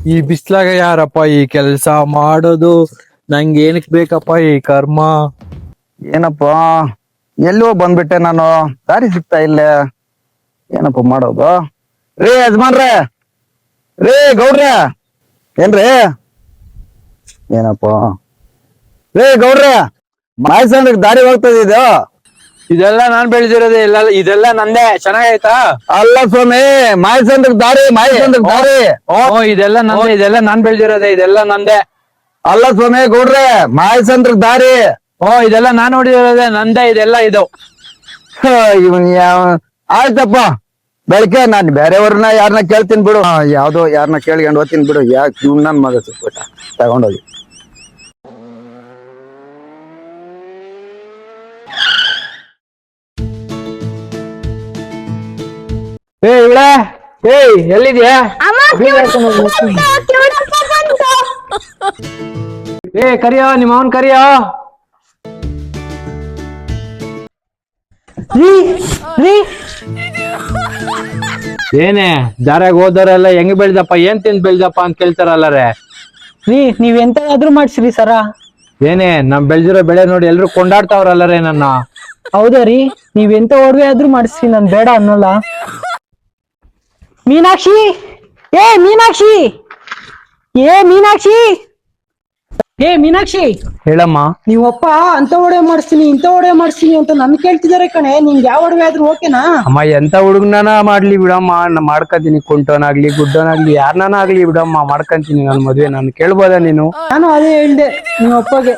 ಈ ಬಿಸ್ಲಾಗ ಯಾರಪ್ಪ ಈ ಕೆಲ್ಸ ಮಾಡೋದು? ನಂಗೆ ಏನಕ್ ಬೇಕಪ್ಪ ಈ ಕರ್ಮ? ಏನಪ್ಪ ಎಲ್ಲೋ ಬಂದ್ಬಿಟ್ಟೆ ನಾನು, ದಾರಿ ಸಿಗ್ತಾ ಇಲ್ಲ. ಏನಪ್ಪ ಮಾಡೋದು? ರೇ ಯಜಮಾನ್ರೆ, ರೇ ಗೌಡ್ರೆ, ಏನ್ರಿ? ಏನಪ್ಪ ರೇ ಗೌಡ್ರೆ, ಮಾಯಸಂದ್ರಕ್ ದಾರಿ ಹೋಗ್ತದಿದ್ದು. ಇದೆಲ್ಲ ನಾನ್ ಬೆಳೆದಿರೋದೇ ಇಲ್ಲ, ಇದೆಲ್ಲ ನಂದೇ. ಚೆನ್ನಾಗೈತಾ? ಅಲ್ಲ ಸ್ವಾಮಿ, ಮಾಯಸಂದ್ರಕ್ ದಾರಿ, ಮಾಯಸಂದ್ರಕ್ ದಾರಿ. ಇದೆಲ್ಲ ನಂದೇ, ಇದೆಲ್ಲ ನಾನ್ ಬೆಳೆದಿರೋದೇ, ಇದೆಲ್ಲ ನಂದೇ. ಅಲ್ಲ ಸ್ವಾಮಿ ಗೌಡ್ರೆ, ಮಾಯಸಂದ್ರಕ್ ದಾರಿ. ಇದೆಲ್ಲ ನಾನ್ ನೋಡಿರೋದೇ, ನಂದೇ ಇದೆಲ್ಲ. ಇದು ಇವನ್ ಆಯ್ತಪ್ಪ, ಬೆಳಗ್ಗೆ ನಾನು ಬೇರೆಯವ್ರನ್ನ ಯಾರನ್ನ ಕೇಳ್ತೀನಿ ಬಿಡು. ಯಾವ್ದೋ ಯಾರನ್ನ ಕೇಳ್ಕೊಂಡು ಹೋಗ್ತೀನಿ ಬಿಡು. ಯಾಕೆ ಇವ್ ನನ್ ಮಗ ಸಿಕ್ಬಿಟ್ಟ, ತಗೊಂಡೋಗಿ. ಇವಳೆ, ಎಲ್ಲಿದ್ಯಾ? ಕರಿಯೋ, ನಿಮ್ಮ ಅವನ್ ಕರಿಯೋ. ಏನೇ ದಾರ್ಯಾಗ ಹೋದವರೆಲ್ಲ ಹೆಂಗ್ ಬೆಳ್ದಪ್ಪ, ಏನ್ ತಿಂದ್ ಬೆಳ್ದಪ್ಪ ಅಂತ ಕೇಳ್ತಾರಲ್ಲರೇ. ನೀವ್ ಎಂತಾದ್ರೂ ಮಾಡ್ಸಿರಿ ಸರ. ಏನೇ ನಮ್ ಬೆಳ್ದಿರೋ ಬೆಳೆ ನೋಡಿ ಎಲ್ರು ಕೊಂಡಾಡ್ತಾವ್ರಲ್ಲರೇ ನನ್ನ. ಹೌದಾ ರೀ, ನೀವ್ ಎಂತ ಒಡವೆ ಆದ್ರೂ ಮಾಡಿಸ್ರಿ, ನಾನ್ ಬೇಡ ಅನ್ನೋಲ್ಲ. ಮೀನಾಕ್ಷಿ, ಮೀನಾಕ್ಷಿ, ಮೀನಾಕ್ಷಿ, ಮೀನಾಕ್ಷಿ. ಹೇಳಮ್ಮ. ನೀವಪ್ಪ ಅಂತ ಒಡವೆ ಮಾಡಿಸ್ತೀನಿ, ಇಂತ ಒಡವೆ ಮಾಡಿಸ್ತೀನಿ ಅಂತ ನನ್ ಕೇಳ್ತಿದಾರೆ ಕಣೆ. ನಿಂಗೆ ಯಾವ ಒಡವೆ ಆದ್ರೂ ಓಕೆನಾ? ಅಮ್ಮ ಎಂತ ಹುಡುಗನಾನ ಮಾಡ್ಲಿ ಬಿಡಮ್ಮ, ನಾ ಮಾಡ್ಕಂತೀನಿ. ಕುಂಟೋನಾಗ್ಲಿ ಗುಡ್ಡೋನಾಗ್ಲಿ ಯಾರನಾನ ಆಗ್ಲಿ ಬಿಡಮ್ಮ, ಮಾಡ್ಕಂತೀನಿ ನನ್ ಮದ್ವೆ. ನಾನು ಕೇಳ್ಬೋದ ನೀನು? ನಾನು ಅದೇ ಹೇಳ್ದೆ ನೀವಪ್ಪಗೆ.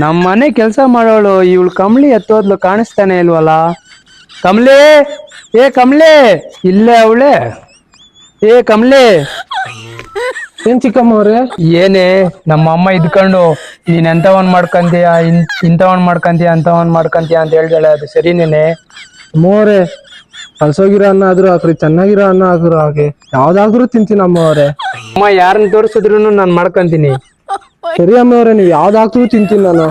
ನಮ್ ಮನೆ ಕೆಲ್ಸ ಮಾಡೋಳು ಇವಳು ಕಮ್ಲಿ ಎತ್ತೋದ್ಲು, ಕಾಣಿಸ್ತಾನೆ ಇಲ್ವಲ್ಲ. ಕಮ್ಲಿ, ಕಮ್ಲಿ, ಇಲ್ಲೇ ಅವಳೆ. ಕಮ್ಲಿ. ಏನ್ ಚಿಕ್ಕಮ್ಮ ಅವ್ರೆ? ಏನೇ ನಮ್ಮ ಅಮ್ಮ ಇದ್ಕೊಂಡು ನೀನ್ ಎಂತವನ್ ಮಾಡ್ಕಂತೀಯ, ಇಂಥವನ್ ಮಾಡ್ಕಂತೀಯ, ಅಂತವನ್ ಮಾಡ್ಕಂತೀಯ ಅಂತ ಹೇಳ್ದಾಳೆ. ಅದು ಸರಿನೇನೆ? ಅಮ್ಮವ್ರೆ, ಕಲ್ಸೋಗಿರೋ ಅನ್ನ ಆದ್ರೂ ಹಾಕ್ರಿ, ಚೆನ್ನಾಗಿರೋ ಅನ್ನ ಆದ್ರೂ ಹಾಗೆ, ಯಾವ್ದಾದ್ರೂ ತಿಂತೀನಿ ಅಮ್ಮವ್ರೆ. ಅಮ್ಮ ಯಾರನ್ನ ತೋರಿಸಿದ್ರು ನಾನ್ ಮಾಡ್ಕಂತೀನಿ. ಸರಿ ಅಮ್ಮವ್ರೆ, ನೀವ್ ಯಾವ್ದಾದ್ರೂ ತಿಂತೀನಿ ನಾನು.